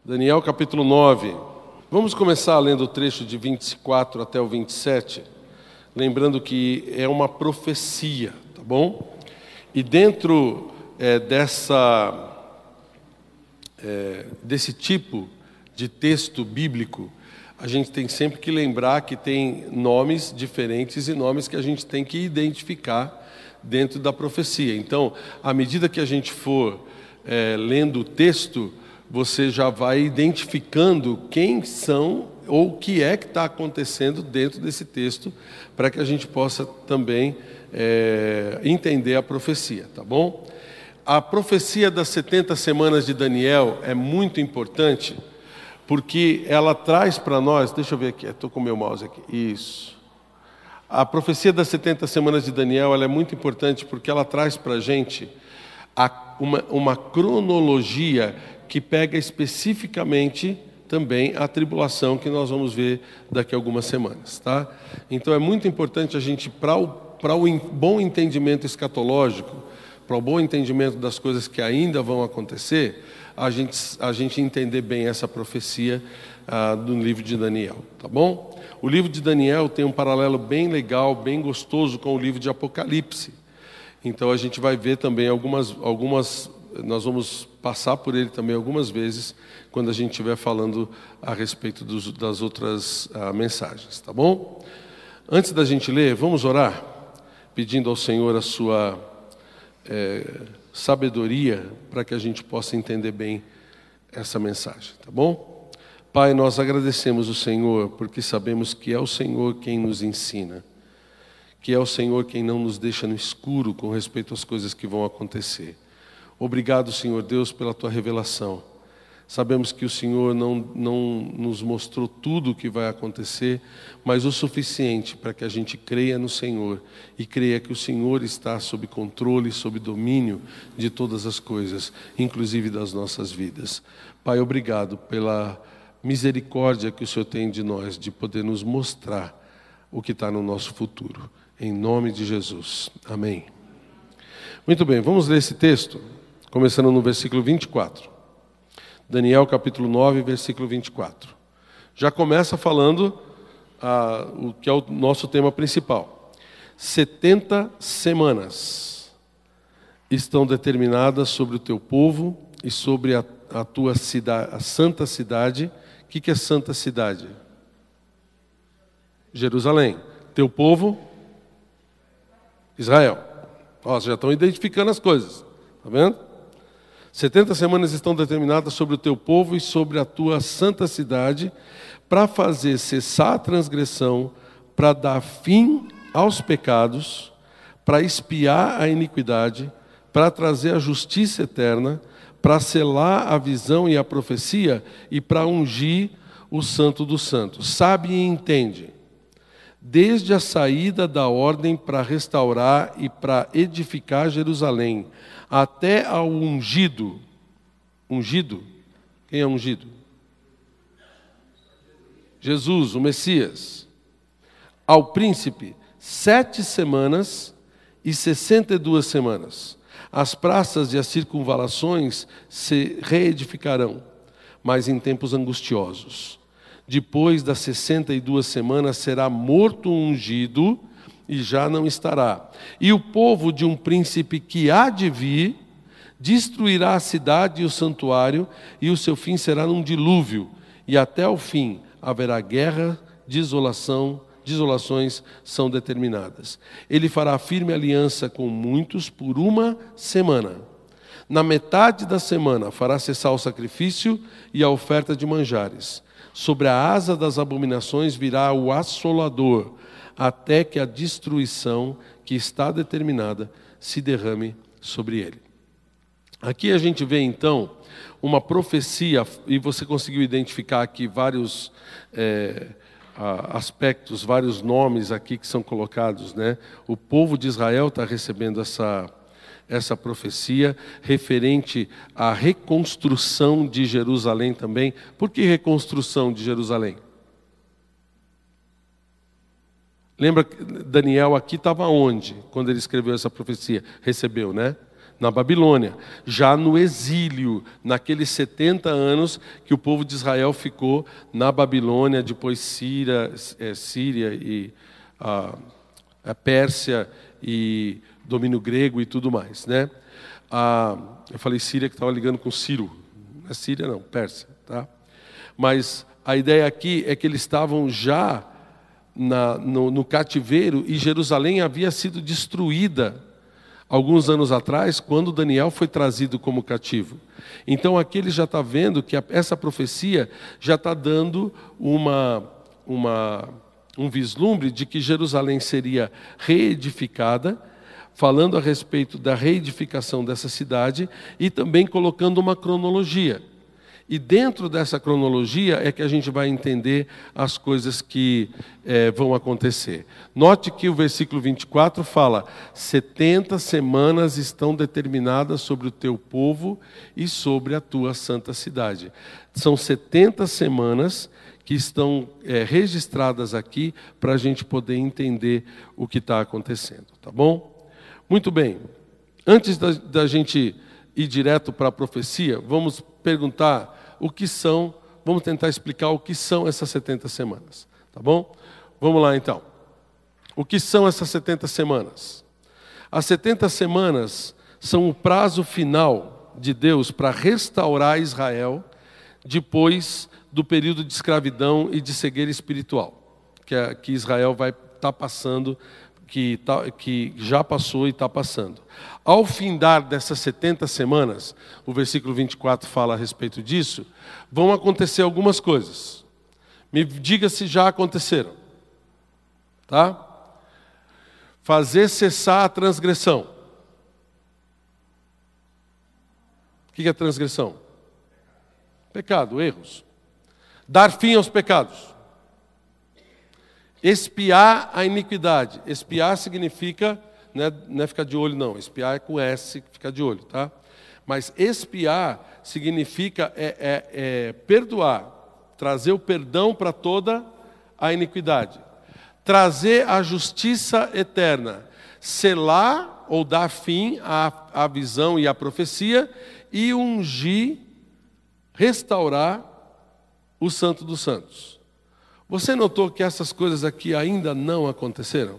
Daniel capítulo 9. Vamos começar lendo o trecho de 24 até o 27, lembrando que é uma profecia, tá bom? E dentro desse tipo de texto bíblico, a gente tem sempre que lembrar que tem nomes diferentes e nomes que a gente tem que identificar dentro da profecia. Então, à medida que a gente for lendo o texto, você já vai identificando quem são ou o que é que está acontecendo dentro desse texto, para que a gente possa também entender a profecia, tá bom? A profecia das 70 semanas de Daniel é muito importante, porque ela traz para nós, deixa eu ver aqui, estou com o meu mouse aqui, isso. A profecia das 70 semanas de Daniel, ela é muito importante porque ela traz para a gente uma cronologia que pega especificamente também a tribulação que nós vamos ver daqui a algumas semanas, tá? Então é muito importante a gente, para o bom entendimento escatológico, para o bom entendimento das coisas que ainda vão acontecer, a gente entender bem essa profecia do livro de Daniel, tá bom? O livro de Daniel tem um paralelo bem legal, bem gostoso com o livro de Apocalipse. Então a gente vai ver também algumas nós vamos passar por ele também algumas vezes, quando a gente estiver falando a respeito das outras mensagens, tá bom? Antes da gente ler, vamos orar, pedindo ao Senhor a sua sabedoria, para que a gente possa entender bem essa mensagem, tá bom? Pai, nós agradecemos o Senhor, porque sabemos que é o Senhor quem nos ensina, que é o Senhor quem não nos deixa no escuro com respeito às coisas que vão acontecer. Obrigado, Senhor Deus, pela Tua revelação. Sabemos que o Senhor não nos mostrou tudo o que vai acontecer, mas o suficiente para que a gente creia no Senhor e creia que o Senhor está sob controle, sob domínio de todas as coisas, inclusive das nossas vidas. Pai, obrigado pela misericórdia que o Senhor tem de nós, de poder nos mostrar o que está no nosso futuro. Em nome de Jesus. Amém. Muito bem, vamos ler esse texto, começando no versículo 24. Daniel capítulo 9, versículo 24. Já começa falando o que é o nosso tema principal. 70 semanas estão determinadas sobre o teu povo e sobre a tua cidade, a santa cidade. O que é santa cidade? Jerusalém. Teu povo? Israel. Ó, já estão identificando as coisas. Está vendo? 70 semanas estão determinadas sobre o teu povo e sobre a tua santa cidade, para fazer cessar a transgressão, para dar fim aos pecados, para expiar a iniquidade, para trazer a justiça eterna, para selar a visão e a profecia e para ungir o santo dos santos. Sabe e entende. Desde a saída da ordem para restaurar e para edificar Jerusalém, até ao ungido. Ungido? Quem é ungido? Jesus, o Messias. Ao príncipe, 7 semanas e 62 semanas. As praças e as circunvalações se reedificarão, mas em tempos angustiosos. Depois das 62 semanas será morto o ungido e já não estará. E o povo de um príncipe que há de vir destruirá a cidade e o santuário, e o seu fim será num dilúvio, e até o fim haverá guerra, desolações são determinadas. Ele fará firme aliança com muitos por 1 semana. Na metade da semana fará cessar o sacrifício e a oferta de manjares. Sobre a asa das abominações virá o assolador, até que a destruição que está determinada se derrame sobre ele. Aqui a gente vê então uma profecia, e você conseguiu identificar aqui vários aspectos, vários nomes aqui que são colocados, né? O povo de Israel está recebendo essa profecia referente à reconstrução de Jerusalém também. Por que reconstrução de Jerusalém? Lembra que Daniel aqui estava onde, quando ele escreveu essa profecia? Recebeu, né? na Babilônia, já no exílio, naqueles 70 anos que o povo de Israel ficou na Babilônia, depois Síria e a Pérsia e domínio grego e tudo mais, né? Eu falei Síria que estava ligando com Ciro, não é Síria não, Pérsia, tá? Mas a ideia aqui é que eles estavam já no cativeiro e Jerusalém havia sido destruída alguns anos atrás, quando Daniel foi trazido como cativo. Então aqui ele já está vendo que essa profecia já está dando um vislumbre de que Jerusalém seria reedificada, falando a respeito da reedificação dessa cidade e também colocando uma cronologia. E dentro dessa cronologia é que a gente vai entender as coisas que vão acontecer. Note que o versículo 24 fala: 70 semanas estão determinadas sobre o teu povo e sobre a tua santa cidade. São 70 semanas que estão registradas aqui para a gente poder entender o que está acontecendo, tá bom? Muito bem. Antes da gente ir direto para a profecia, vamos perguntar o que são, vamos tentar explicar o que são essas 70 semanas, tá bom? Vamos lá então. O que são essas 70 semanas? As 70 semanas são o prazo final de Deus para restaurar Israel depois do período de escravidão e de cegueira espiritual que Israel vai estar passando, que já passou e está passando. Ao findar dessas 70 semanas, o versículo 24 fala a respeito disso, vão acontecer algumas coisas. Me diga se já aconteceram. Tá? Fazer cessar a transgressão. O que é transgressão? Pecado, erros. Dar fim aos pecados. Expiar a iniquidade. Expiar significa, não é ficar de olho não, expiar é com S, ficar de olho, tá? Mas expiar significa perdoar, trazer o perdão para toda a iniquidade. Trazer a justiça eterna, selar ou dar fim à visão e à profecia e ungir, restaurar o Santo dos Santos. Você notou que essas coisas aqui ainda não aconteceram?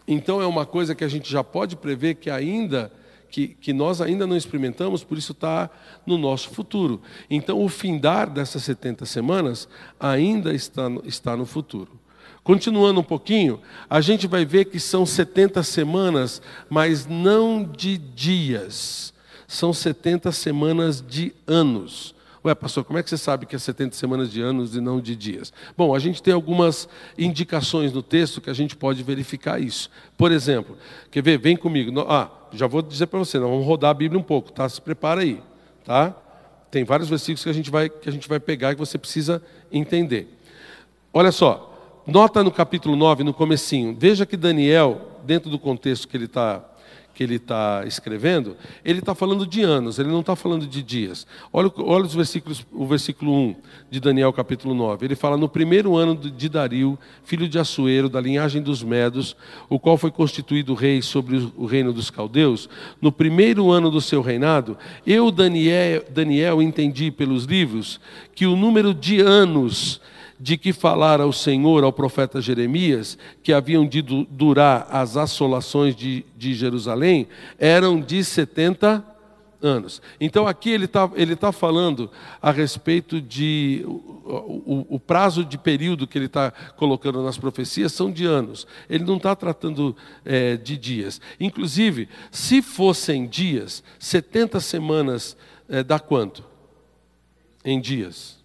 Então é uma coisa que a gente já pode prever que nós ainda não experimentamos, por isso está no nosso futuro. Então o findar dessas 70 semanas ainda está no futuro. Continuando um pouquinho, a gente vai ver que são 70 semanas, mas não de dias. São 70 semanas de anos. Ué, pastor, como é que você sabe que é 70 semanas de anos e não de dias? Bom, a gente tem algumas indicações no texto que a gente pode verificar isso. Por exemplo, quer ver? Vem comigo. Já vou dizer para você, nós vamos rodar a Bíblia um pouco, tá? Se prepara aí, tá? Tem vários versículos que a gente vai pegar e que você precisa entender. Olha só, nota no capítulo 9, no comecinho, veja que Daniel, dentro do contexto que ele está escrevendo, ele está falando de anos, ele não está falando de dias. Olha os versículos, o versículo 1 de Daniel capítulo 9. Ele fala: no primeiro ano de Dario, filho de Assuero, da linhagem dos Medos, o qual foi constituído rei sobre o reino dos caldeus, no primeiro ano do seu reinado, eu, Daniel, entendi pelos livros que o número de anos de que falara o Senhor ao profeta Jeremias, que haviam de durar as assolações de Jerusalém, eram de 70 anos. Então aqui ele tá falando a respeito de o prazo de período que ele está colocando nas profecias são de anos. Ele não está tratando de dias. Inclusive, se fossem dias, 70 semanas dá quanto? Em dias?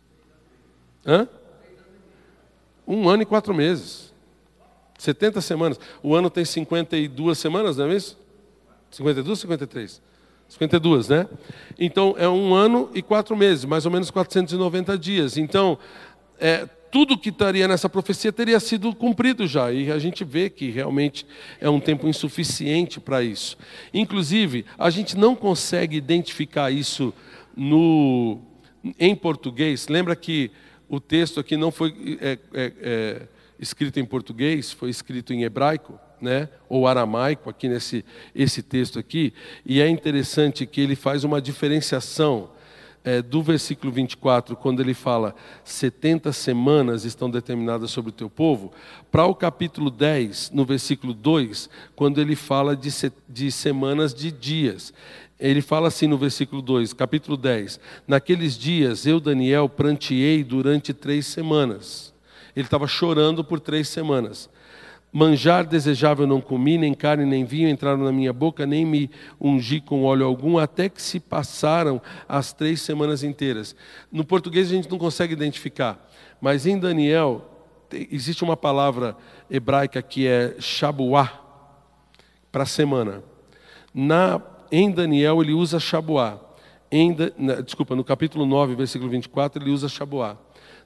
1 ano e 4 meses. 70 semanas. O ano tem 52 semanas, não é isso? 52 ou 53? 52, né? Então, é 1 ano e 4 meses, mais ou menos 490 dias. Então, tudo que estaria nessa profecia teria sido cumprido já. E a gente vê que realmente é um tempo insuficiente para isso. Inclusive, a gente não consegue identificar isso em português. Lembra que o texto aqui não foi escrito em português, foi escrito em hebraico, né, ou aramaico, aqui esse texto aqui, e é interessante que ele faz uma diferenciação do versículo 24, quando ele fala 70 semanas estão determinadas sobre o teu povo, para o capítulo 10, no versículo 2, quando ele fala de semanas de dias. Ele fala assim no versículo 2, capítulo 10, naqueles dias eu, Daniel, pranteei durante 3 semanas. Ele estava chorando por 3 semanas. Manjar desejável não comi, nem carne nem vinho entraram na minha boca, nem me ungi com óleo algum, até que se passaram as 3 semanas inteiras. No português a gente não consegue identificar, mas em Daniel existe uma palavra hebraica que é shabuá, para semana. Em Daniel ele usa shabuá. No capítulo 9, versículo 24, ele usa shabuá.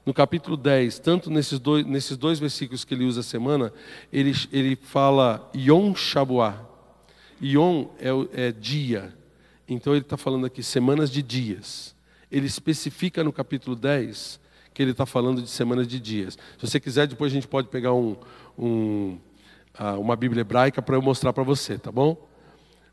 No capítulo 10, tanto nesses dois versículos que ele usa a semana, ele fala Yom Shabuá. Yom é dia. Então ele está falando aqui semanas de dias. Ele especifica no capítulo 10 que ele está falando de semanas de dias. Se você quiser, depois a gente pode pegar uma Bíblia hebraica para eu mostrar para você, tá bom?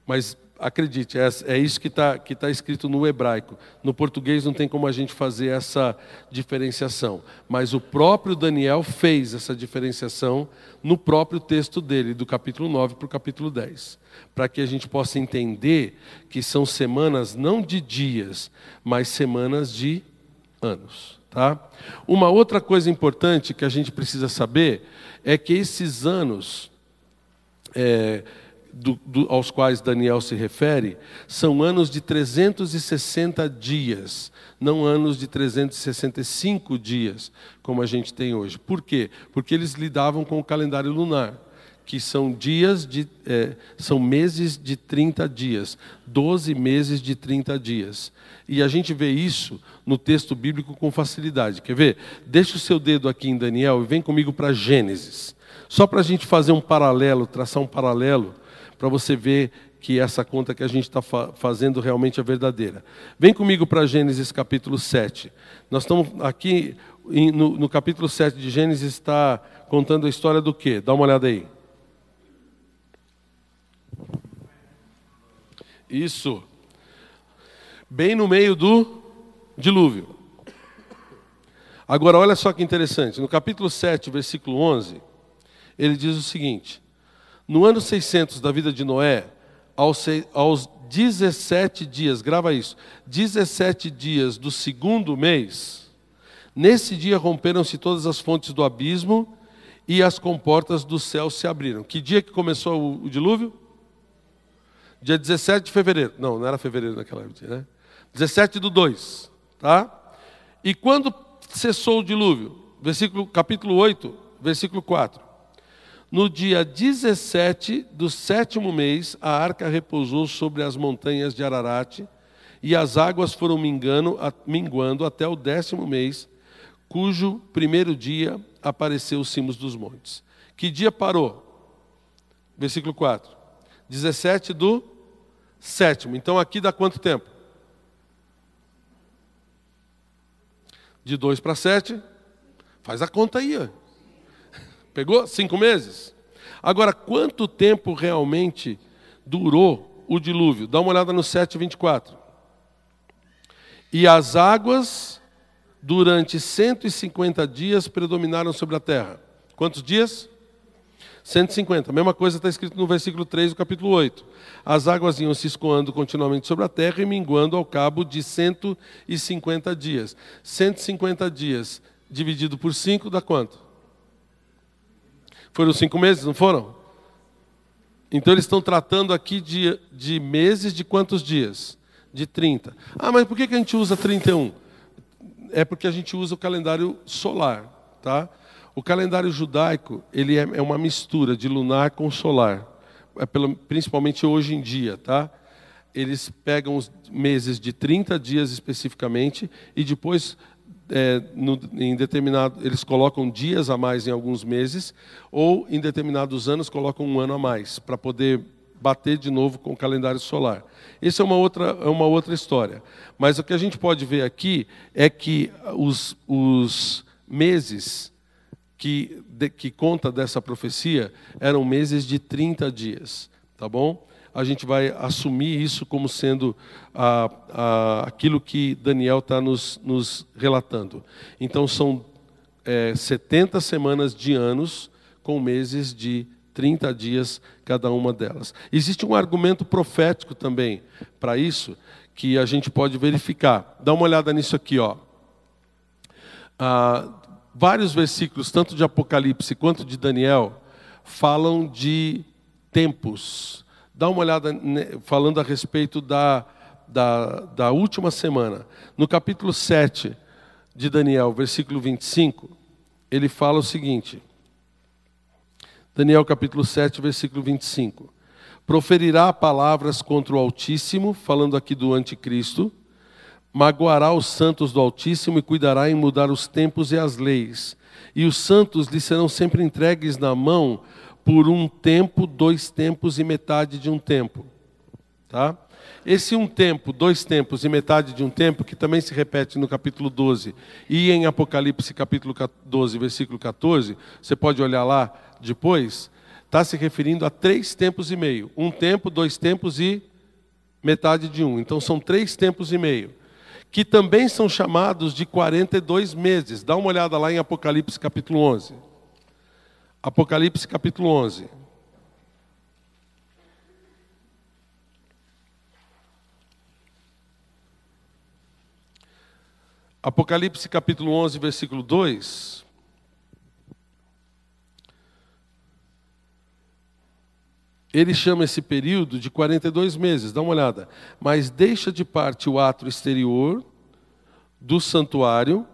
Mas acredite, é isso que tá escrito no hebraico. No português não tem como a gente fazer essa diferenciação. Mas o próprio Daniel fez essa diferenciação no próprio texto dele, do capítulo 9 para o capítulo 10. Para que a gente possa entender que são semanas não de dias, mas semanas de anos. Tá? Uma outra coisa importante que a gente precisa saber é que esses anos aos quais Daniel se refere, são anos de 360 dias, não anos de 365 dias, como a gente tem hoje. Por quê? Porque eles lidavam com o calendário lunar, que são são meses de 30 dias, 12 meses de 30 dias. E a gente vê isso no texto bíblico com facilidade. Quer ver? Deixa o seu dedo aqui em Daniel e vem comigo para Gênesis. Só para a gente fazer um paralelo, traçar um paralelo, para você ver que essa conta que a gente está fazendo realmente é verdadeira. Vem comigo para Gênesis capítulo 7. Nós estamos aqui no capítulo 7 de Gênesis, está contando a história do quê? Dá uma olhada aí. Isso. Bem no meio do dilúvio. Agora, olha só que interessante. No capítulo 7, versículo 11, ele diz o seguinte: no ano 600 da vida de Noé, aos 17 dias, grava isso, 17 dias do 2º mês, nesse dia romperam-se todas as fontes do abismo e as comportas do céu se abriram. Que dia que começou o dilúvio? Dia 17 de fevereiro. Não era fevereiro naquela época, né? 17/2, tá? E quando cessou o dilúvio? Capítulo 8, versículo 4. No dia 17 do 7º mês, a arca repousou sobre as montanhas de Ararat, e as águas foram minguando até o 10º mês, cujo primeiro dia apareceu os cimos dos montes. Que dia parou? Versículo 4. 17 do 7º. Então aqui dá quanto tempo? De 2 para 7. Faz a conta aí, ó. Pegou? 5 meses? Agora, quanto tempo realmente durou o dilúvio? Dá uma olhada no 7:24. E as águas, durante 150 dias, predominaram sobre a terra. Quantos dias? 150. A mesma coisa está escrito no versículo 3 do capítulo 8. As águas iam se escoando continuamente sobre a terra e minguando ao cabo de 150 dias. 150 dias dividido por 5 dá quanto? Foram 5 meses, não foram? Então eles estão tratando aqui de meses de quantos dias? De 30. Ah, mas por que a gente usa 31? É porque a gente usa o calendário solar, tá? O calendário judaico, ele é uma mistura de lunar com solar. Principalmente hoje em dia, tá? Eles pegam os meses de 30 dias especificamente e depois eles colocam dias a mais em alguns meses, ou em determinados anos colocam um ano a mais, para poder bater de novo com o calendário solar. Essa é uma outra história. Mas o que a gente pode ver aqui é que os meses que conta dessa profecia eram meses de 30 dias, tá bom? A gente vai assumir isso como sendo aquilo que Daniel está nos relatando. Então são 70 semanas de anos com meses de 30 dias cada uma delas. Existe um argumento profético também para isso, que a gente pode verificar. Dá uma olhada nisso aqui, ó. Vários versículos, tanto de Apocalipse quanto de Daniel, falam de tempos. Dá uma olhada falando a respeito da última semana. No capítulo 7 de Daniel, versículo 25, ele fala o seguinte. Daniel capítulo 7, versículo 25. Proferirá palavras contra o Altíssimo, falando aqui do anticristo, magoará os santos do Altíssimo e cuidará em mudar os tempos e as leis. E os santos lhe serão sempre entregues na mão por um tempo, 2 tempos e metade de um tempo. Tá? Esse um tempo, 2 tempos e metade de um tempo, que também se repete no capítulo 12 e em Apocalipse capítulo 12, versículo 14, você pode olhar lá depois, está se referindo a 3 tempos e meio. 1 tempo, 2 tempos e metade de um. Então são 3 tempos e meio. Que também são chamados de 42 meses. Dá uma olhada lá em Apocalipse capítulo 11. Apocalipse capítulo 11. Apocalipse capítulo 11, versículo 2. Ele chama esse período de 42 meses, dá uma olhada. Mas deixa de parte o átrio exterior do santuário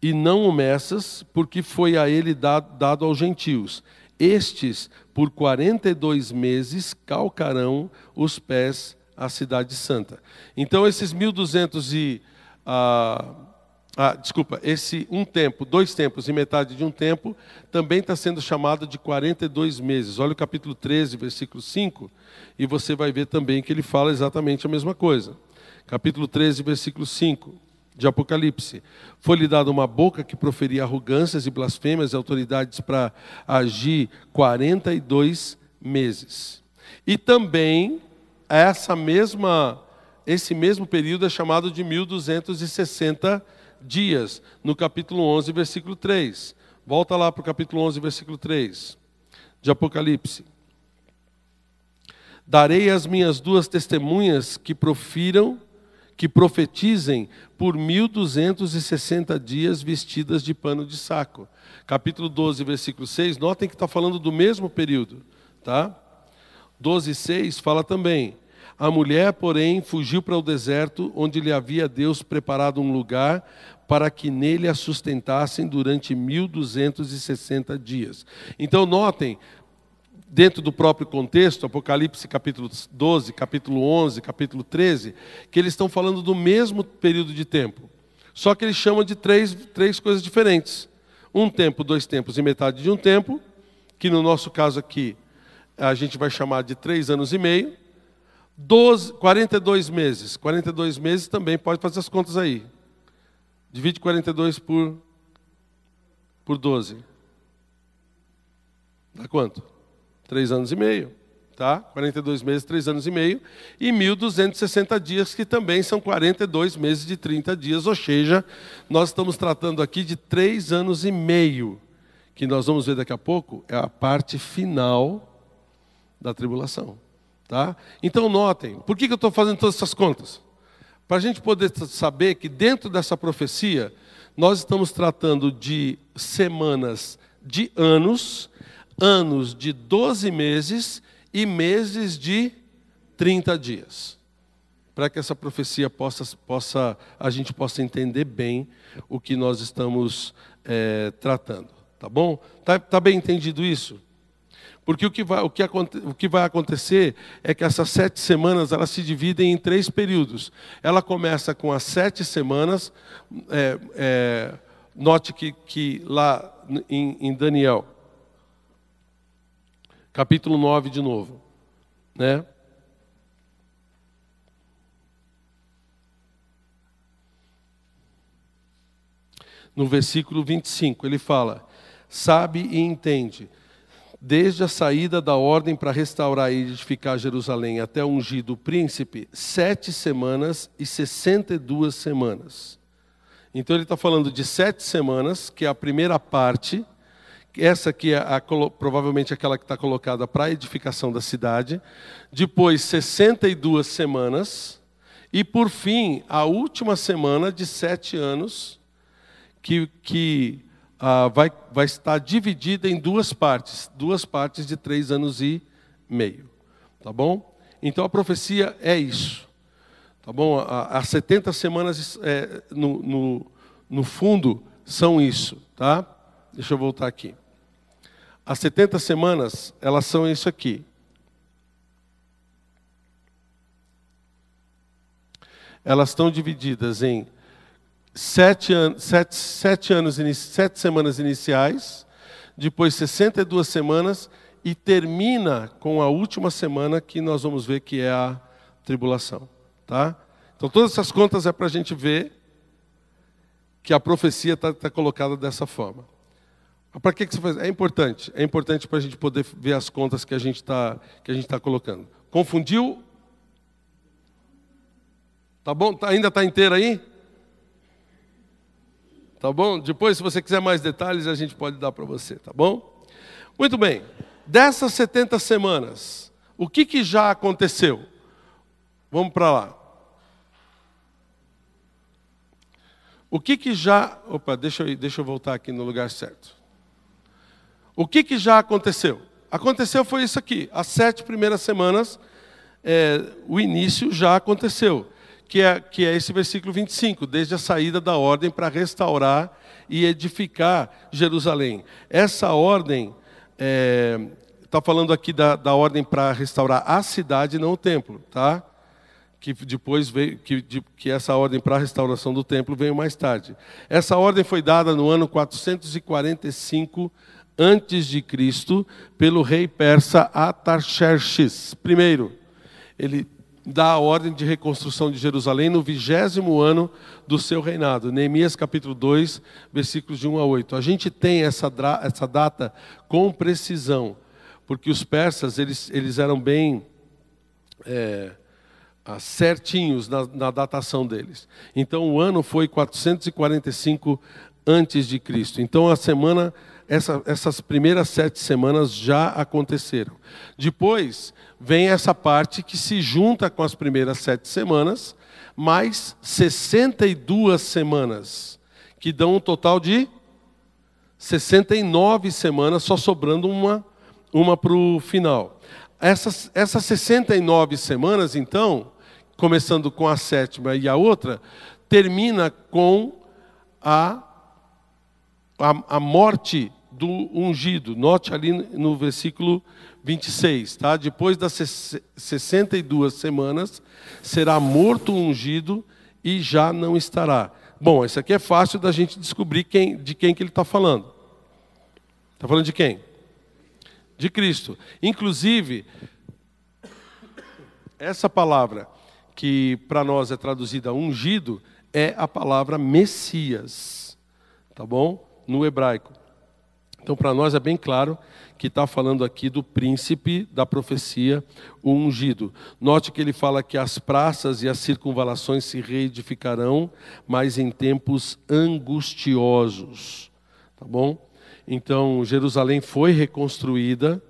e não o meças, porque foi a ele dado aos gentios. Estes, por 42 meses, calcarão os pés à cidade santa. Então, esses 1.200 esse 1 tempo, 2 tempos e metade de um tempo, também está sendo chamado de 42 meses. Olha o capítulo 13, versículo 5, e você vai ver também que ele fala exatamente a mesma coisa. Capítulo 13, versículo 5, de Apocalipse. Foi-lhe dada uma boca que proferia arrogâncias e blasfêmias e autoridades para agir 42 meses. E também esse mesmo período é chamado de 1.260 dias, no capítulo 11, versículo 3. Volta lá para o capítulo 11, versículo 3, de Apocalipse. Darei às minhas 2 testemunhas que profetizem por 1.260 dias vestidas de pano de saco. Capítulo 12, versículo 6, notem que está falando do mesmo período, tá? 12:6 fala também. A mulher, porém, fugiu para o deserto, onde lhe havia Deus preparado um lugar para que nele a sustentassem durante 1.260 dias. Então, notem, dentro do próprio contexto, Apocalipse capítulo 12, capítulo 11, capítulo 13, que eles estão falando do mesmo período de tempo. Só que eles chamam de três coisas diferentes. 1 tempo, 2 tempos e metade de um tempo, que no nosso caso aqui, a gente vai chamar de 3 anos e meio. 42 meses. 42 meses também, pode fazer as contas aí. Divide 42 por 12. Dá quanto? 3 anos e meio. Tá? 42 meses, 3 anos e meio. E 1.260 dias, que também são 42 meses de 30 dias. Ou seja, nós estamos tratando aqui de 3 anos e meio. Que nós vamos ver daqui a pouco, é a parte final da tribulação. Tá? Então notem, por que eu estou fazendo todas essas contas? Para a gente poder saber que dentro dessa profecia, nós estamos tratando de semanas de anos, anos de 12 meses e meses de 30 dias. Para que essa profecia a gente possa entender bem o que nós estamos tratando. Tá bom? Tá bem entendido isso? Porque o que vai acontecer é que essas 7 semanas elas se dividem em 3 períodos. Ela começa com as 7 semanas. Note que lá em Daniel, capítulo 9 de novo, né? no versículo 25. Ele fala: sabe e entende, desde a saída da ordem para restaurar e edificar Jerusalém até o ungido príncipe, 7 semanas e 62 semanas. Então ele está falando de 7 semanas, que é a primeira parte. Essa aqui é provavelmente aquela que está colocada para a edificação da cidade. Depois 62 semanas. E por fim, a última semana de 7 anos, que vai estar dividida em 2 partes. 2 partes de 3 anos e meio. Tá bom? Então a profecia é isso. Tá bom? As 70 semanas, no fundo, são isso. Tá? Deixa eu voltar aqui. As 70 semanas, elas são isso aqui. Elas estão divididas em 7 semanas iniciais, depois 62 semanas, e termina com a última semana, que nós vamos ver que é a tribulação. Tá? Então, todas essas contas é para a gente ver que a profecia está colocada dessa forma. Para que você faz? É importante para a gente poder ver as contas que a gente está colocando. Confundiu? Tá bom? Ainda está inteira aí? Tá bom? Depois, se você quiser mais detalhes, a gente pode dar para você, tá bom? Muito bem. Dessas 70 semanas, o que já aconteceu? Vamos para lá. O que já... Opa, deixa eu voltar aqui no lugar certo. O que já aconteceu? Aconteceu foi isso aqui. As 7 primeiras semanas, o início já aconteceu. Que é esse versículo 25. Desde a saída da ordem para restaurar e edificar Jerusalém. Essa ordem, está falando aqui da ordem para restaurar a cidade, não o templo. Tá? Que depois veio, que essa ordem para a restauração do templo veio mais tarde. Essa ordem foi dada no ano 445 antes de Cristo, pelo rei persa Artaxerxes. Primeiro, ele dá a ordem de reconstrução de Jerusalém no 20º ano do seu reinado. Neemias capítulo 2, versículos de 1 a 8. A gente tem essa data com precisão, porque os persas eles eram bem certinhos na datação deles. Então o ano foi 445 antes de Cristo. Então a semana... Essas primeiras 7 semanas já aconteceram. Depois vem essa parte que se junta com as primeiras 7 semanas, mais 62 semanas, que dão um total de 69 semanas, só sobrando uma para o final. Essas 69 semanas, então, começando com a 7ª e a outra, termina com a morte do ungido. Note ali no versículo 26. Tá? Depois das 62 semanas, será morto o ungido e já não estará. Bom, isso aqui é fácil da gente descobrir de quem que ele está falando. Está falando de quem? De Cristo. Inclusive, essa palavra que para nós é traduzida ungido, é a palavra Messias. Tá bom? No hebraico. Então, para nós é bem claro que está falando aqui do príncipe da profecia, o ungido. Note que ele fala que as praças e as circunvalações se reedificarão, mas em tempos angustiosos. Tá bom? Então, Jerusalém foi reconstruída,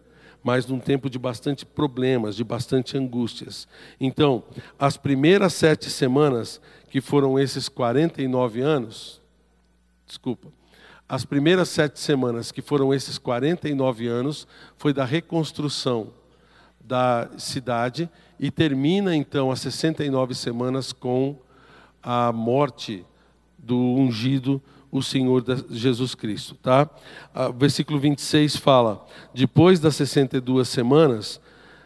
mas num tempo de bastante problemas, de bastante angústias. Então, as primeiras 7 semanas, que foram esses 49 anos, as primeiras 7 semanas, que foram esses 49 anos, foi da reconstrução da cidade e termina, então, as 69 semanas com a morte do ungido, o Senhor Jesus Cristo. Tá? Versículo 26 fala, depois das 62 semanas,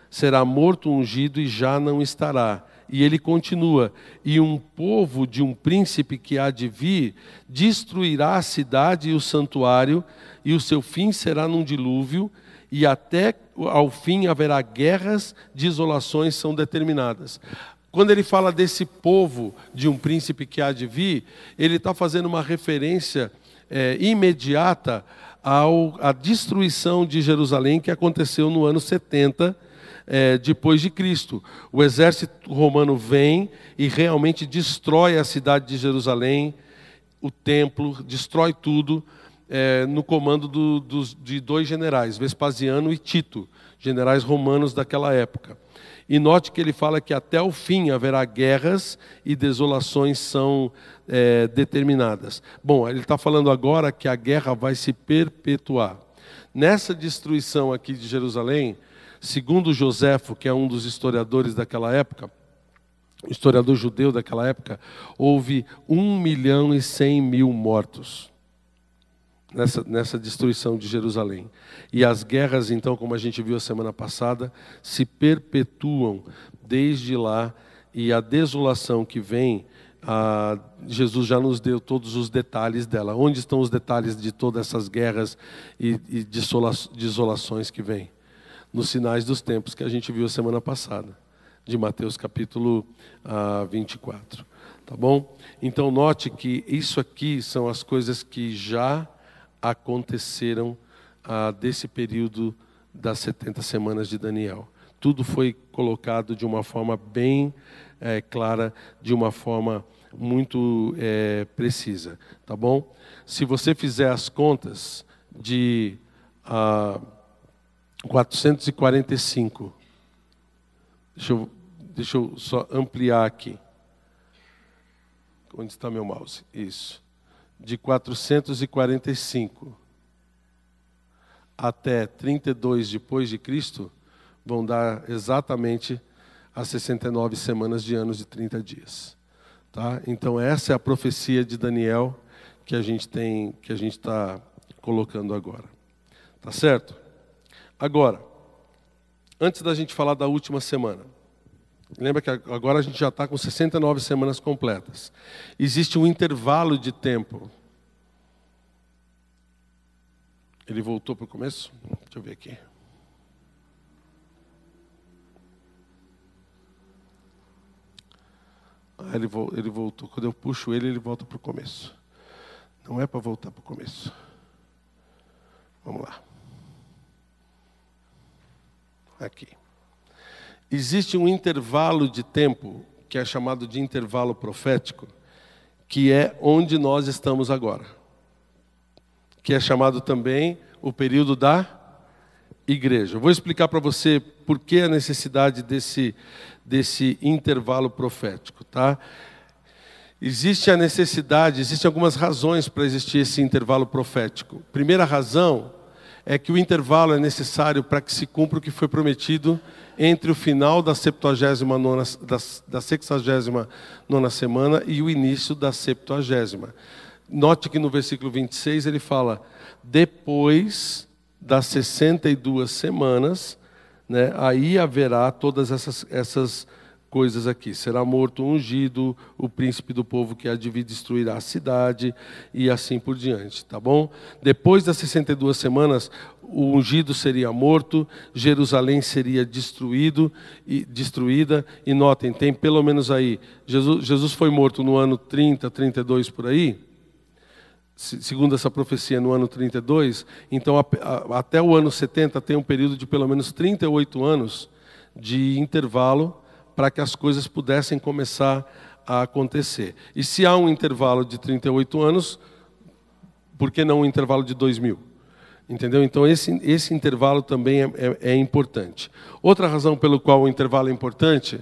será morto o ungido e já não estará. E ele continua, e um povo de um príncipe que há de vir, destruirá a cidade e o santuário, e o seu fim será num dilúvio, e até ao fim haverá guerras, desolações são determinadas. Quando ele fala desse povo de um príncipe que há de vir, ele está fazendo uma referência imediata à destruição de Jerusalém, que aconteceu no ano 70 depois de Cristo. O exército romano vem e realmente destrói a cidade de Jerusalém, o templo, destrói tudo, no comando de dois generais, Vespasiano e Tito, generais romanos daquela época. E note que ele fala que até o fim haverá guerras e desolações são determinadas. Bom, ele está falando agora que a guerra vai se perpetuar. Nessa destruição aqui de Jerusalém, segundo Joséfo, que é um dos historiadores daquela época, historiador judeu daquela época, houve 1.100.000 mortos nessa destruição de Jerusalém. E as guerras, então, como a gente viu a semana passada, se perpetuam desde lá, e a desolação que vem, Jesus já nos deu todos os detalhes dela. Onde estão os detalhes de todas essas guerras e desolações que vêm? Nos sinais dos tempos que a gente viu a semana passada, de Mateus capítulo 24. Tá bom? Então note que isso aqui são as coisas que já aconteceram desse período das 70 semanas de Daniel. Tudo foi colocado de uma forma bem clara, de uma forma muito precisa. Tá bom? Se você fizer as contas de 445, deixa eu só ampliar aqui. Onde está meu mouse? Isso. De 445 até 32 depois de Cristo, vão dar exatamente as 69 semanas de anos de 30 dias. Tá? Então essa é a profecia de Daniel que a gente está colocando agora. Tá certo? Agora, antes da gente falar da última semana, lembra que agora a gente já está com 69 semanas completas. Existe um intervalo de tempo. Ele voltou para o começo? Deixa eu ver aqui. Ele voltou. Quando eu puxo ele volta para o começo. Não é para voltar para o começo. Vamos lá. Aqui. Existe um intervalo de tempo, que é chamado de intervalo profético, que é onde nós estamos agora. Que é chamado também o período da igreja. Eu vou explicar para você por que a necessidade desse intervalo profético. Tá? Existe a necessidade, existem algumas razões para existir esse intervalo profético. Primeira razão é que o intervalo é necessário para que se cumpra o que foi prometido entre o final da 69ª semana e o início da 70ª. Note que no versículo 26 ele fala, depois das 62 semanas, né, aí haverá todas essas coisas aqui. Será morto o ungido, o príncipe do povo que há de vir destruirá a cidade e assim por diante, tá bom? Depois das 62 semanas, o ungido seria morto, Jerusalém seria destruída, e notem, tem pelo menos aí, Jesus foi morto no ano 30, 32 por aí, segundo essa profecia no ano 32, então até o ano 70 tem um período de pelo menos 38 anos de intervalo para que as coisas pudessem começar a acontecer. E se há um intervalo de 38 anos, por que não um intervalo de 2000? Entendeu? Então esse intervalo também é importante. Outra razão pelo qual o intervalo é importante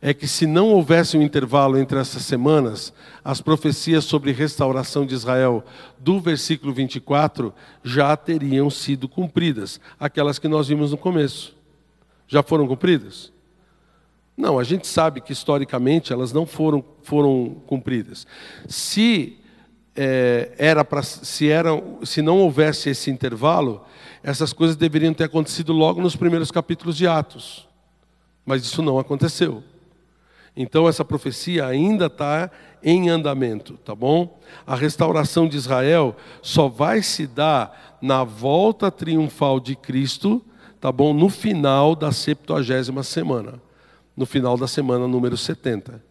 é que se não houvesse um intervalo entre essas semanas, as profecias sobre restauração de Israel do versículo 24 já teriam sido cumpridas. Aquelas que nós vimos no começo. Já foram cumpridas? Não, a gente sabe que historicamente elas não foram cumpridas. Se não houvesse esse intervalo, essas coisas deveriam ter acontecido logo nos primeiros capítulos de Atos. Mas isso não aconteceu. Então essa profecia ainda está em andamento, tá bom? A restauração de Israel só vai se dar na volta triunfal de Cristo, tá bom? No final da 70ª semana. No final da semana número 70.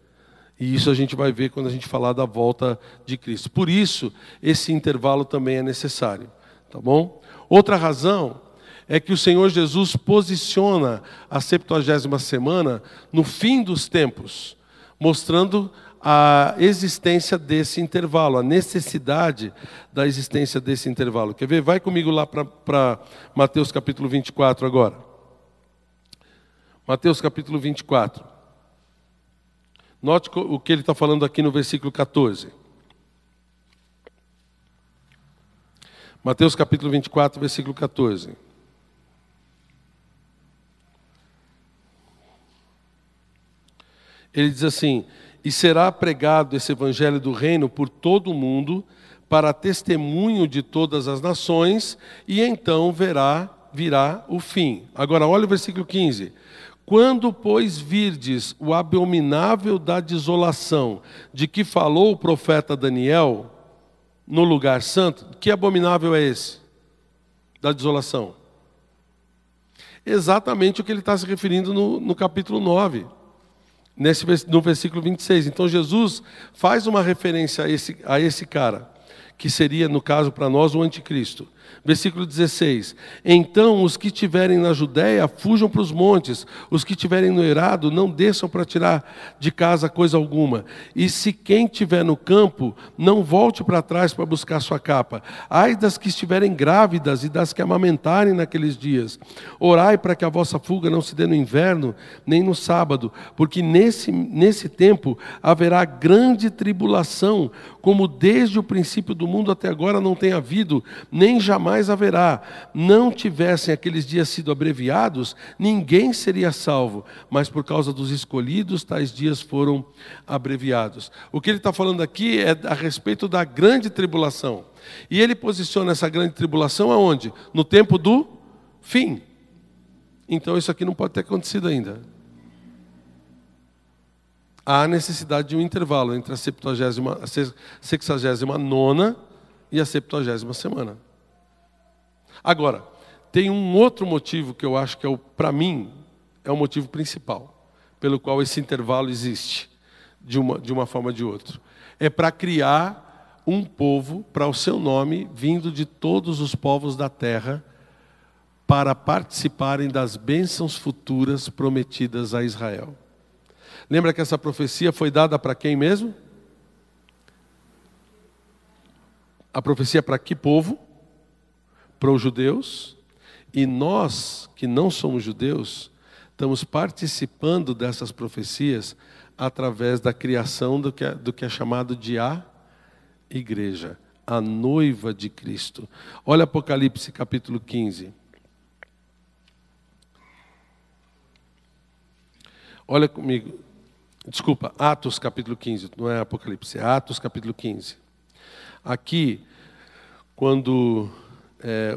E isso a gente vai ver quando a gente falar da volta de Cristo. Por isso, esse intervalo também é necessário. Tá bom? Outra razão é que o Senhor Jesus posiciona a 70ª semana no fim dos tempos, mostrando a existência desse intervalo, a necessidade da existência desse intervalo. Quer ver? Vai comigo lá para Mateus capítulo 24 agora. Mateus capítulo 24. Note o que ele está falando aqui no versículo 14. Mateus capítulo 24, versículo 14. Ele diz assim: e será pregado esse evangelho do reino por todo o mundo, para testemunho de todas as nações, e então virá o fim. Agora olha o versículo 15. Quando, pois, virdes o abominável da desolação, de que falou o profeta Daniel, no lugar santo, que abominável é esse? Da desolação. Exatamente o que ele está se referindo no capítulo 9. No versículo 26. Então Jesus faz uma referência a esse cara, que seria, no caso para nós, o anticristo. Versículo 16. Então os que estiverem na Judéia fujam para os montes, os que estiverem no eirado não desçam para tirar de casa coisa alguma. E se quem estiver no campo, não volte para trás para buscar sua capa. Ai das que estiverem grávidas e das que amamentarem naqueles dias. Orai para que a vossa fuga não se dê no inverno, nem no sábado, porque nesse tempo haverá grande tribulação, como desde o princípio do mundo até agora não tem havido, nem jamais haverá. Não tivessem aqueles dias sido abreviados, ninguém seria salvo, mas por causa dos escolhidos, tais dias foram abreviados. O que ele está falando aqui é a respeito da grande tribulação. E ele posiciona essa grande tribulação aonde? No tempo do fim. Então isso aqui não pode ter acontecido ainda. Há necessidade de um intervalo entre a 69ª e a 70ª semana. Agora, tem um outro motivo que eu acho que para mim, é o motivo principal, pelo qual esse intervalo existe, de uma forma ou de outra. É para criar um povo para o seu nome, vindo de todos os povos da terra, para participarem das bênçãos futuras prometidas a Israel. Lembra que essa profecia foi dada para quem mesmo? A profecia para que povo? Para os judeus. E nós, que não somos judeus, estamos participando dessas profecias através da criação do que é chamado de a igreja, a noiva de Cristo. Olha Apocalipse capítulo 15. Olha comigo. Desculpa, Atos capítulo 15, não é Apocalipse, é Atos capítulo 15. Aqui, quando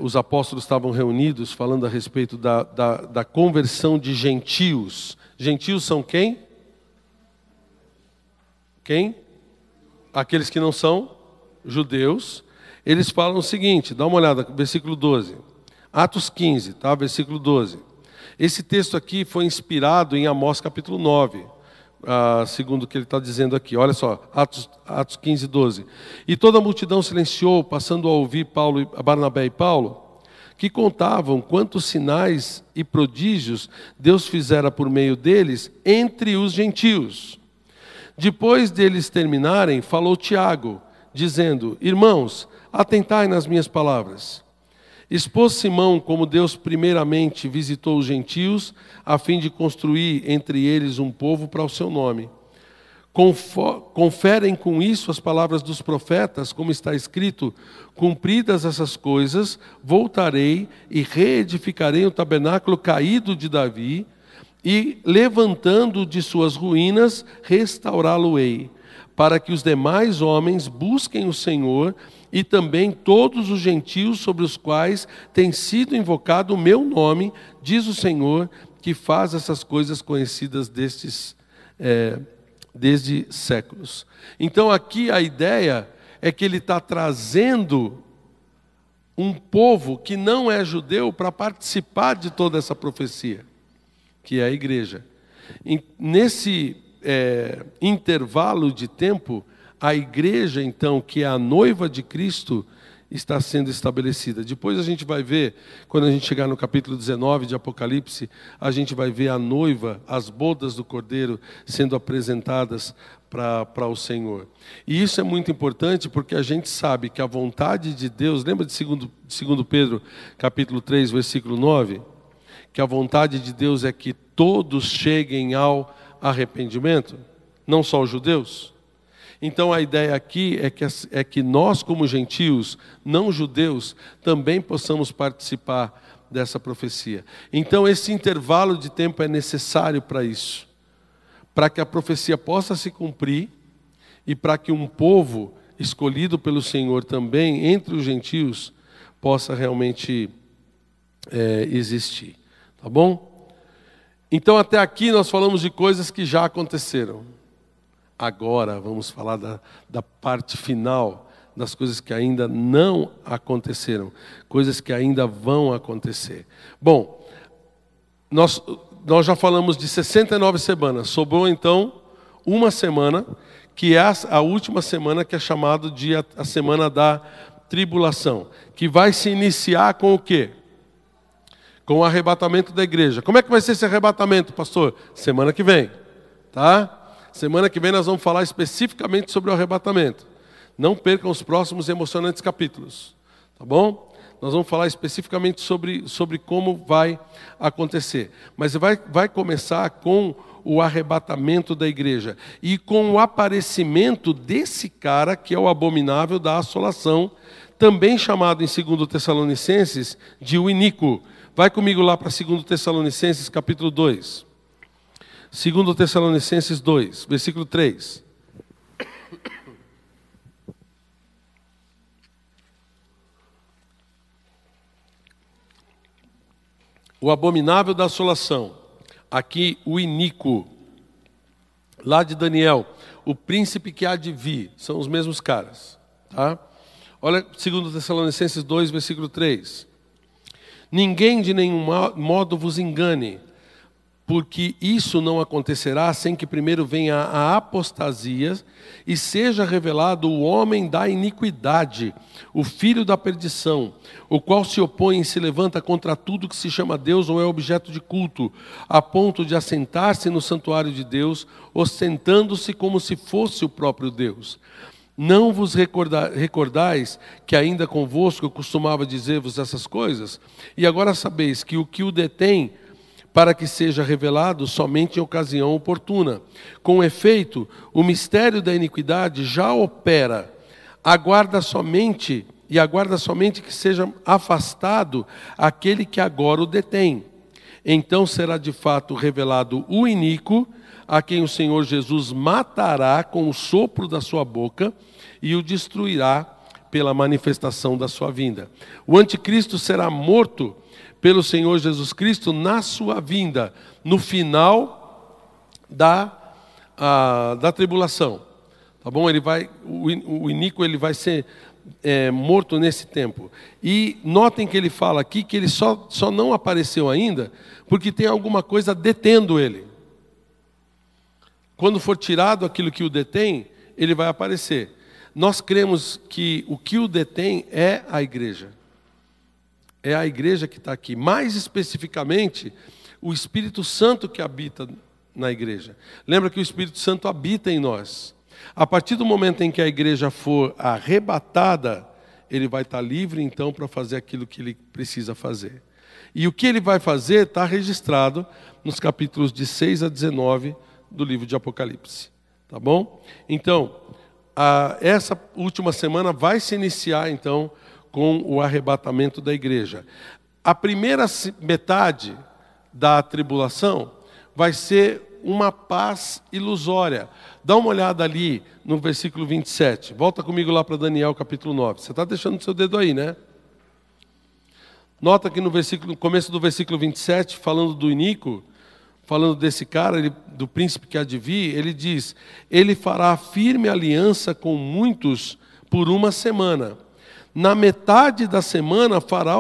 os apóstolos estavam reunidos, falando a respeito da conversão de gentios. Gentios são quem? Quem? Aqueles que não são judeus. Eles falam o seguinte, dá uma olhada, versículo 12. Atos 15, tá? Versículo 12. Esse texto aqui foi inspirado em Amós capítulo 9. Segundo o que ele está dizendo aqui. Olha só, Atos 15, 12. E toda a multidão silenciou, passando a ouvir Barnabé e Paulo, que contavam quantos sinais e prodígios Deus fizera por meio deles entre os gentios. Depois deles terminarem, falou Tiago, dizendo: irmãos, atentai nas minhas palavras. Expôs Simão como Deus primeiramente visitou os gentios, a fim de construir entre eles um povo para o seu nome. Conferem com isso as palavras dos profetas, como está escrito: cumpridas essas coisas, voltarei e reedificarei o tabernáculo caído de Davi, e levantando de suas ruínas, restaurá-lo-ei, para que os demais homens busquem o Senhor, e também todos os gentios sobre os quais tem sido invocado o meu nome, diz o Senhor, que faz essas coisas conhecidas desde séculos. Então aqui a ideia é que ele está trazendo um povo que não é judeu para participar de toda essa profecia, que é a igreja. Nesse intervalo de tempo, a igreja, então, que é a noiva de Cristo, está sendo estabelecida. Depois a gente vai ver, quando a gente chegar no capítulo 19 de Apocalipse, a gente vai ver a noiva, as bodas do Cordeiro sendo apresentadas para o Senhor. E isso é muito importante porque a gente sabe que a vontade de Deus, lembra de 2 Pedro, capítulo 3, versículo 9? Que a vontade de Deus é que todos cheguem ao arrependimento, não só os judeus. Então a ideia aqui é que nós, como gentios, não judeus, também possamos participar dessa profecia. Então esse intervalo de tempo é necessário para isso, para que a profecia possa se cumprir e para que um povo escolhido pelo Senhor também, entre os gentios, possa realmente existir. Tá bom? Então até aqui nós falamos de coisas que já aconteceram. Agora vamos falar da parte final, das coisas que ainda não aconteceram, coisas que ainda vão acontecer. Bom, nós já falamos de 69 semanas, sobrou então uma semana, que é a última semana, que é chamada de a semana da tribulação, que vai se iniciar com o quê? Com o arrebatamento da igreja. Como é que vai ser esse arrebatamento, pastor? Semana que vem, tá? Semana que vem nós vamos falar especificamente sobre o arrebatamento. Não percam os próximos emocionantes capítulos, tá bom? Nós vamos falar especificamente sobre como vai acontecer. Mas vai começar com o arrebatamento da igreja e com o aparecimento desse cara que é o abominável da assolação, também chamado em 2 Tessalonicenses de o iníquo. Vai comigo lá para 2 Tessalonicenses capítulo 2. 2 Tessalonicenses 2, versículo 3. O abominável da assolação. Aqui o iníquo. Lá de Daniel, o príncipe que há de vir. São os mesmos caras. Tá? Olha 2 Tessalonicenses 2, versículo 3. Ninguém de nenhum modo vos engane, porque isso não acontecerá sem que primeiro venha a apostasia e seja revelado o homem da iniquidade, o filho da perdição, o qual se opõe e se levanta contra tudo que se chama Deus ou é objeto de culto, a ponto de assentar-se no santuário de Deus, ostentando-se como se fosse o próprio Deus. Não vos recordais que ainda convosco eu costumava dizer-vos essas coisas? E agora sabeis que o detém, para que seja revelado somente em ocasião oportuna. Com efeito, o mistério da iniquidade já opera, aguarda somente que seja afastado aquele que agora o detém. Então será de fato revelado o iníquo, a quem o Senhor Jesus matará com o sopro da sua boca e o destruirá pela manifestação da sua vinda. O anticristo será morto pelo Senhor Jesus Cristo na sua vinda, no final da tribulação. Tá bom? O iníquo ele vai ser morto nesse tempo. E notem que ele fala aqui que ele só não apareceu ainda porque tem alguma coisa detendo ele. Quando for tirado aquilo que o detém, ele vai aparecer. Nós cremos que o que o detém é a igreja. É a igreja que está aqui. Mais especificamente, o Espírito Santo que habita na igreja. Lembra que o Espírito Santo habita em nós. A partir do momento em que a igreja for arrebatada, ele vai estar livre então para fazer aquilo que ele precisa fazer. E o que ele vai fazer está registrado nos capítulos de 6 a 19 do livro de Apocalipse. Tá bom? Então, essa última semana vai se iniciar então com o arrebatamento da igreja. A primeira metade da tribulação vai ser uma paz ilusória. Dá uma olhada ali no versículo 27. Volta comigo lá para Daniel capítulo 9. Você está deixando o seu dedo aí, né? Nota que no começo do versículo 27, falando do iníquo, falando desse cara, do príncipe que há de vir, ele diz: ele fará firme aliança com muitos por uma semana. Na metade da semana fará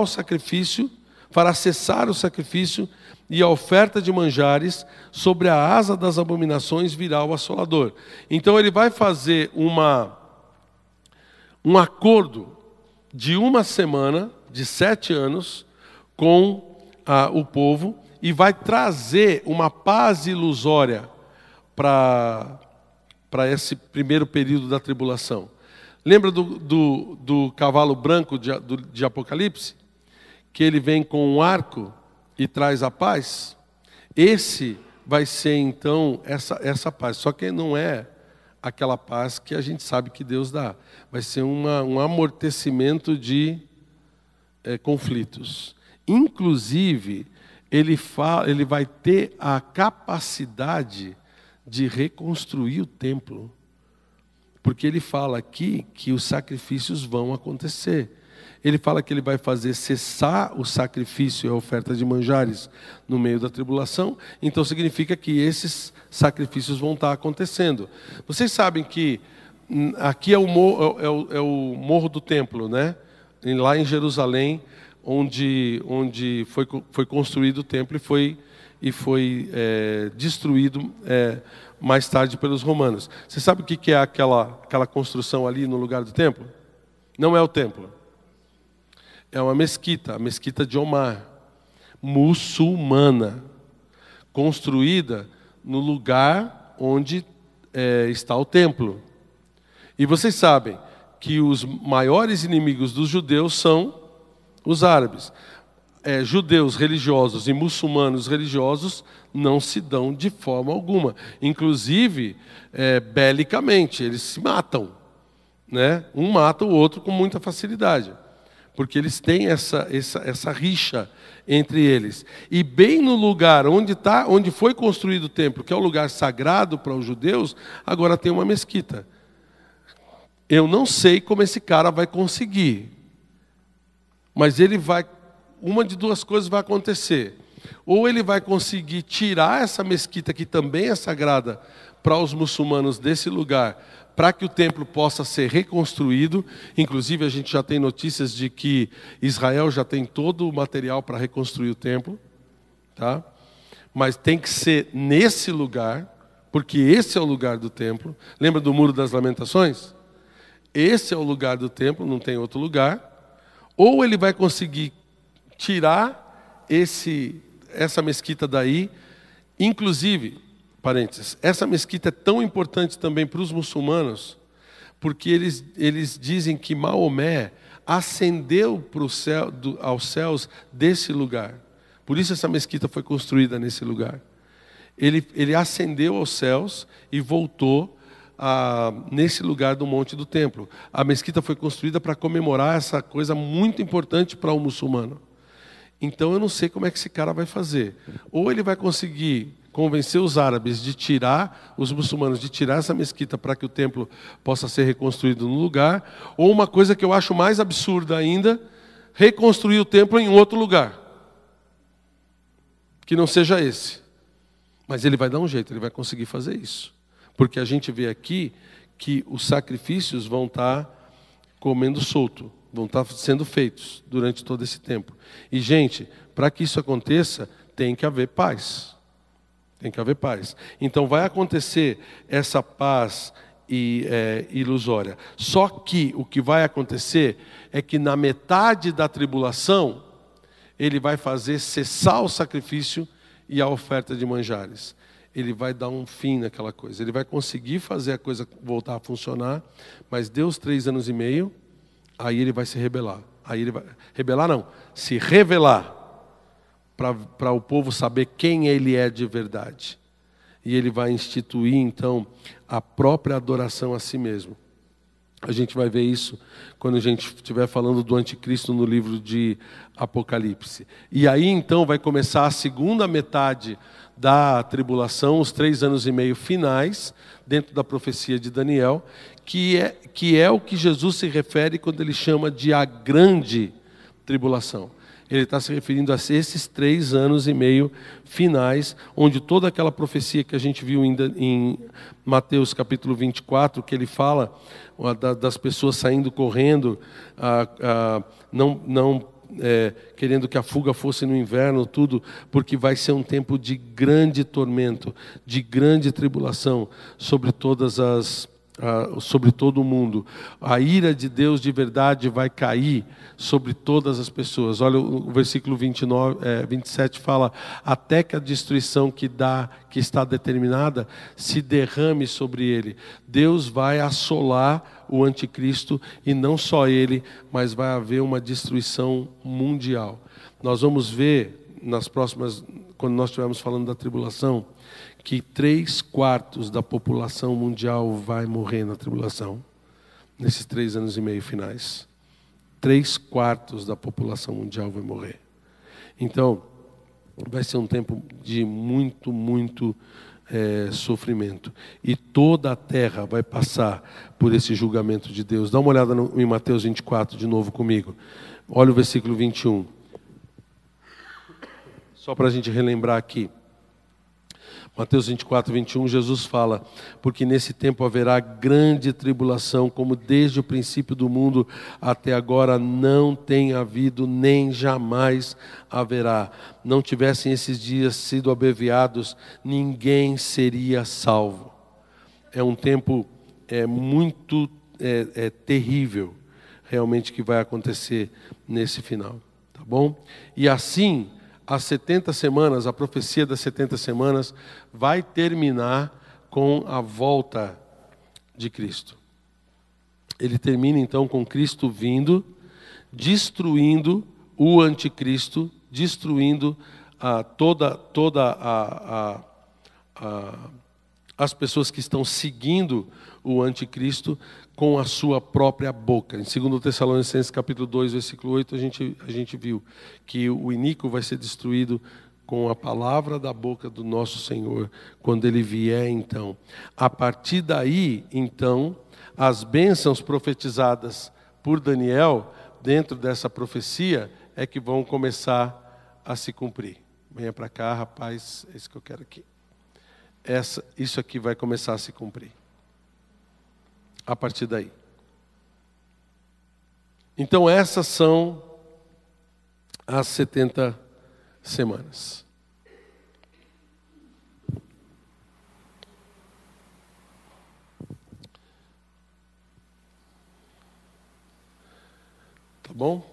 fará cessar o sacrifício e a oferta de manjares, sobre a asa das abominações virá o assolador. Então ele vai fazer um acordo de 1 semana, de 7 anos, com o povo, e vai trazer uma paz ilusória para esse primeiro período da tribulação. Lembra do cavalo branco de Apocalipse? Que ele vem com um arco e traz a paz? Esse vai ser então essa paz. Só que não é aquela paz que a gente sabe que Deus dá. Vai ser um amortecimento de conflitos. Inclusive, ele vai ter a capacidade de reconstruir o templo. Porque ele fala aqui que os sacrifícios vão acontecer. Ele fala que ele vai fazer cessar o sacrifício e a oferta de manjares no meio da tribulação. Então significa que esses sacrifícios vão estar acontecendo. Vocês sabem que aqui é o Morro do Templo, né? Lá em Jerusalém, onde foi construído o templo e foi destruído mais tarde pelos romanos. Você sabe o que é aquela construção ali no lugar do templo? Não é o templo. É uma mesquita, a mesquita de Omar, muçulmana, construída no lugar onde está o templo. E vocês sabem que os maiores inimigos dos judeus são os árabes. Judeus religiosos e muçulmanos religiosos não se dão de forma alguma. Inclusive, belicamente, eles se matam, né? Um mata o outro com muita facilidade. Porque eles têm essa rixa entre eles. E bem no lugar onde foi construído o templo, que é o lugar sagrado para os judeus, agora tem uma mesquita. Eu não sei como esse cara vai conseguir. Mas uma de duas coisas vai acontecer. Ou ele vai conseguir tirar essa mesquita, que também é sagrada para os muçulmanos desse lugar, para que o templo possa ser reconstruído. Inclusive, a gente já tem notícias de que Israel já tem todo o material para reconstruir o templo. Tá? Mas tem que ser nesse lugar, porque esse é o lugar do templo. Lembra do Muro das Lamentações? Esse é o lugar do templo, não tem outro lugar. Ou ele vai conseguir tirar essa mesquita daí. Inclusive, parênteses, essa mesquita é tão importante também para os muçulmanos, porque eles dizem que Maomé ascendeu aos céus desse lugar. Por isso essa mesquita foi construída nesse lugar. Ele ascendeu aos céus e voltou nesse lugar do Monte do Templo. A mesquita foi construída para comemorar essa coisa muito importante para o muçulmano. Então eu não sei como é que esse cara vai fazer. Ou ele vai conseguir convencer os árabes os muçulmanos de tirar essa mesquita para que o templo possa ser reconstruído no lugar, ou uma coisa que eu acho mais absurda ainda, reconstruir o templo em outro lugar, que não seja esse. Mas ele vai dar um jeito, ele vai conseguir fazer isso. Porque a gente vê aqui que os sacrifícios vão estar comendo solto, vão estar sendo feitos durante todo esse tempo. E, gente, para que isso aconteça, tem que haver paz. Tem que haver paz. Então vai acontecer essa paz ilusória. Só que o que vai acontecer é que na metade da tribulação, ele vai fazer cessar o sacrifício e a oferta de manjares. Ele vai dar um fim naquela coisa. Ele vai conseguir fazer a coisa voltar a funcionar, mas deu os 3 anos e meio, aí ele vai se rebelar. Aí ele vai se revelar para o povo saber quem ele é de verdade. E ele vai instituir, então, a própria adoração a si mesmo. A gente vai ver isso quando a gente estiver falando do anticristo no livro de Apocalipse. E aí, então, vai começar a segunda metade da tribulação, os 3 anos e meio finais, dentro da profecia de Daniel, que é o que Jesus se refere quando ele chama de a grande tribulação. Ele está se referindo a esses 3 anos e meio finais, onde toda aquela profecia que a gente viu ainda em Mateus capítulo 24, que ele fala das pessoas saindo correndo, querendo que a fuga fosse no inverno, tudo, porque vai ser um tempo de grande tormento, de grande tribulação sobre sobre todo o mundo. A ira de Deus de verdade vai cair sobre todas as pessoas. Olha, o versículo 27 fala: até que a destruição que está determinada se derrame sobre ele. Deus vai assolar o anticristo, e não só ele, mas vai haver uma destruição mundial. Nós vamos ver nas próximas, quando nós estivermos falando da tribulação, que 3/4 da população mundial vai morrer na tribulação, nesses 3 anos e meio finais. 3/4 da população mundial vai morrer. Então, vai ser um tempo de muito, muito sofrimento. E toda a terra vai passar por esse julgamento de Deus. Dá uma olhada em Mateus 24 de novo comigo. Olha o versículo 21. Só para a gente relembrar aqui. Mateus 24, 21, Jesus fala: porque nesse tempo haverá grande tribulação, como desde o princípio do mundo até agora não tem havido, nem jamais haverá. Não tivessem esses dias sido abreviados, ninguém seria salvo. É um tempo muito terrível, realmente, que vai acontecer nesse final. Tá bom? E assim, as 70 semanas, a profecia das 70 semanas, vai terminar com a volta de Cristo. Ele termina então com Cristo vindo, destruindo o anticristo, destruindo as pessoas que estão seguindo o anticristo com a sua própria boca. Em 2 Tessalonicenses capítulo 2, versículo 8, a gente viu que o iníquo vai ser destruído com a palavra da boca do nosso Senhor, quando Ele vier então. A partir daí, então, as bênçãos profetizadas por Daniel, dentro dessa profecia, é que vão começar a se cumprir. Venha para cá, rapaz, é isso que eu quero aqui. Isso aqui vai começar a se cumprir. A partir daí. Então essas são as 70 semanas. Tá bom?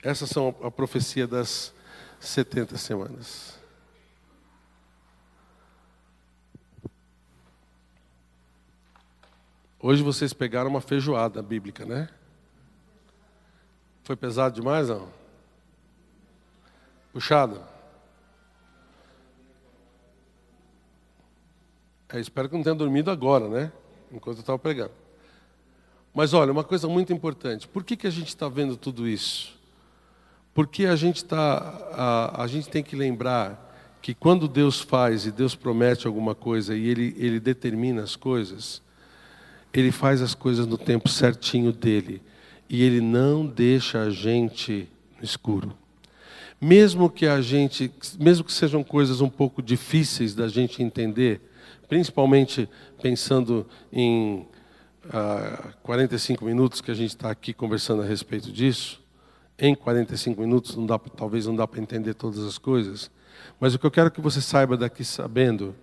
Essas são a profecia das 70 semanas. Hoje vocês pegaram uma feijoada bíblica, né? Foi pesado demais, não? Puxado? Espero que não tenha dormido agora, né? Enquanto eu estava pregando. Mas olha, uma coisa muito importante. Por que a gente está vendo tudo isso? Porque a gente tem que lembrar que quando Deus faz e Deus promete alguma coisa e Ele determina as coisas, Ele faz as coisas no tempo certinho dele. E Ele não deixa a gente no escuro. Mesmo que sejam coisas um pouco difíceis da gente entender, principalmente pensando em 45 minutos que a gente está aqui conversando a respeito disso, em 45 minutos talvez não dá para entender todas as coisas, mas o que eu quero que você saia daqui sabendo,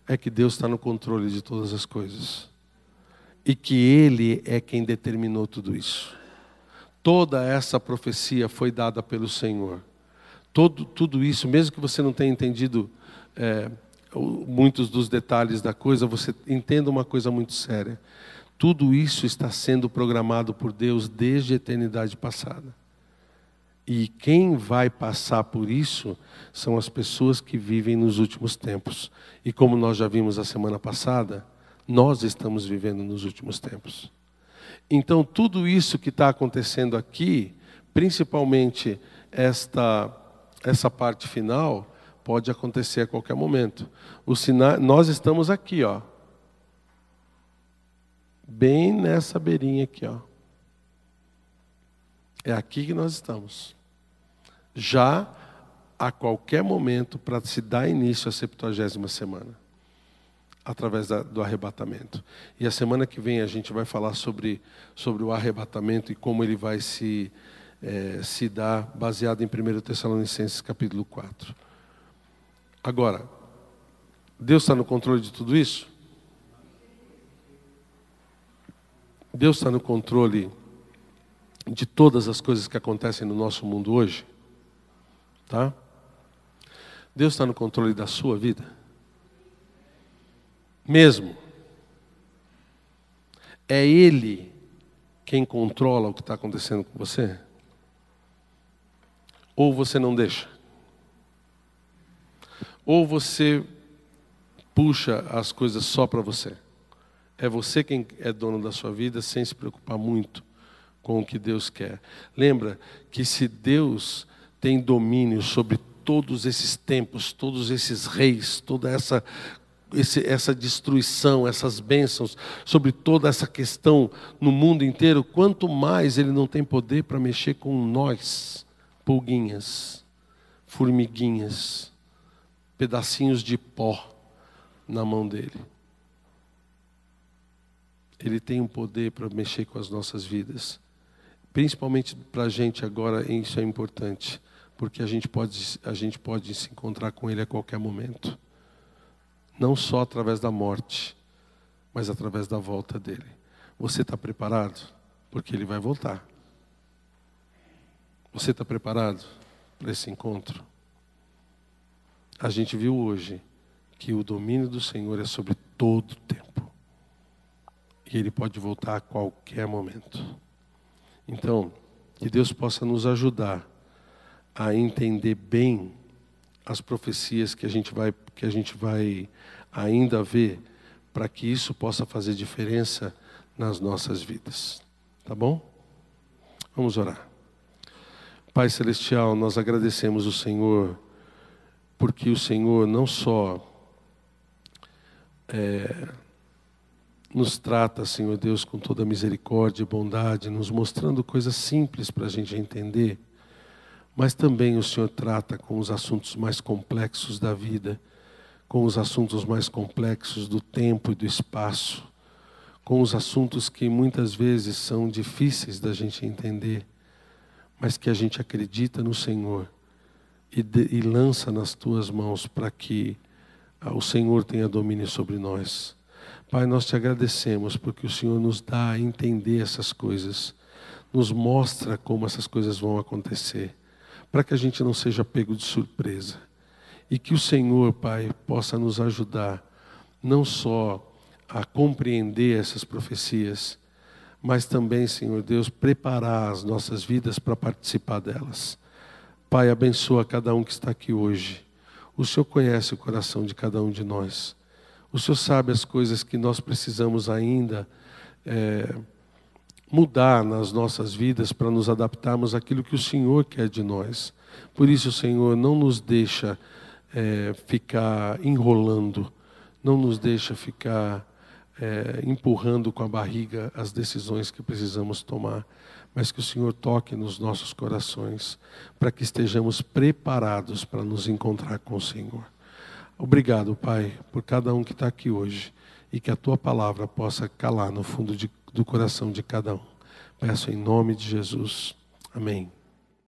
é que Deus está no controle de todas as coisas. E que Ele é quem determinou tudo isso. Toda essa profecia foi dada pelo Senhor. Tudo isso, mesmo que você não tenha entendido muitos dos detalhes da coisa, você entenda uma coisa muito séria. Tudo isso está sendo programado por Deus desde a eternidade passada. E quem vai passar por isso são as pessoas que vivem nos últimos tempos. E como nós já vimos a semana passada, nós estamos vivendo nos últimos tempos. Então, tudo isso que está acontecendo aqui, principalmente essa parte final, pode acontecer a qualquer momento. Nós estamos aqui, ó, bem nessa beirinha aqui, ó. É aqui que nós estamos. Já a qualquer momento para se dar início à 70ª semana. Através do arrebatamento. E a semana que vem a gente vai falar sobre o arrebatamento e como ele vai se se dá baseado em 1 Tessalonicenses capítulo 4. Agora, Deus está no controle de tudo isso? Deus está no controle de todas as coisas que acontecem no nosso mundo hoje? Tá? Deus está no controle da sua vida? Mesmo? É Ele quem controla o que está acontecendo com você? Ou você não deixa? Ou você puxa as coisas só para você? É você quem é dono da sua vida sem se preocupar muito com o que Deus quer. Lembra que se Deus tem domínio sobre todos esses tempos, todos esses reis, toda essa destruição, essas bênçãos, sobre toda essa questão no mundo inteiro, quanto mais Ele não tem poder para mexer com nós, pulguinhas, formiguinhas, pedacinhos de pó na mão dele. Ele tem um poder para mexer com as nossas vidas. Principalmente para a gente agora, isso é importante, porque a gente pode se encontrar com Ele a qualquer momento. Não só através da morte, mas através da volta dele. Você está preparado? Porque Ele vai voltar. Você está preparado para esse encontro? A gente viu hoje que o domínio do Senhor é sobre todo o tempo. E Ele pode voltar a qualquer momento. Então, que Deus possa nos ajudar a entender bem as profecias que a gente vai ainda ver, para que isso possa fazer diferença nas nossas vidas. Tá bom? Vamos orar. Pai Celestial, nós agradecemos o Senhor, porque o Senhor não só nos trata, Senhor Deus, com toda misericórdia e bondade, nos mostrando coisas simples para a gente entender, mas também o Senhor trata com os assuntos mais complexos da vida, com os assuntos mais complexos do tempo e do espaço, com os assuntos que muitas vezes são difíceis da gente entender, mas que a gente acredita no Senhor e lança nas Tuas mãos para que o Senhor tenha domínio sobre nós. Pai, nós Te agradecemos porque o Senhor nos dá a entender essas coisas, nos mostra como essas coisas vão acontecer, para que a gente não seja pego de surpresa. E que o Senhor, Pai, possa nos ajudar, não só a compreender essas profecias, mas também, Senhor Deus, preparar as nossas vidas para participar delas. Pai, abençoa cada um que está aqui hoje. O Senhor conhece o coração de cada um de nós. O Senhor sabe as coisas que nós precisamos ainda mudar nas nossas vidas para nos adaptarmos àquilo que o Senhor quer de nós. Por isso, Senhor, não nos deixa ficar enrolando, não nos deixa ficar empurrando com a barriga as decisões que precisamos tomar, mas que o Senhor toque nos nossos corações, para que estejamos preparados para nos encontrar com o Senhor. Obrigado, Pai, por cada um que está aqui hoje, e que a Tua palavra possa calar no fundo do coração de cada um. Peço em nome de Jesus. Amém.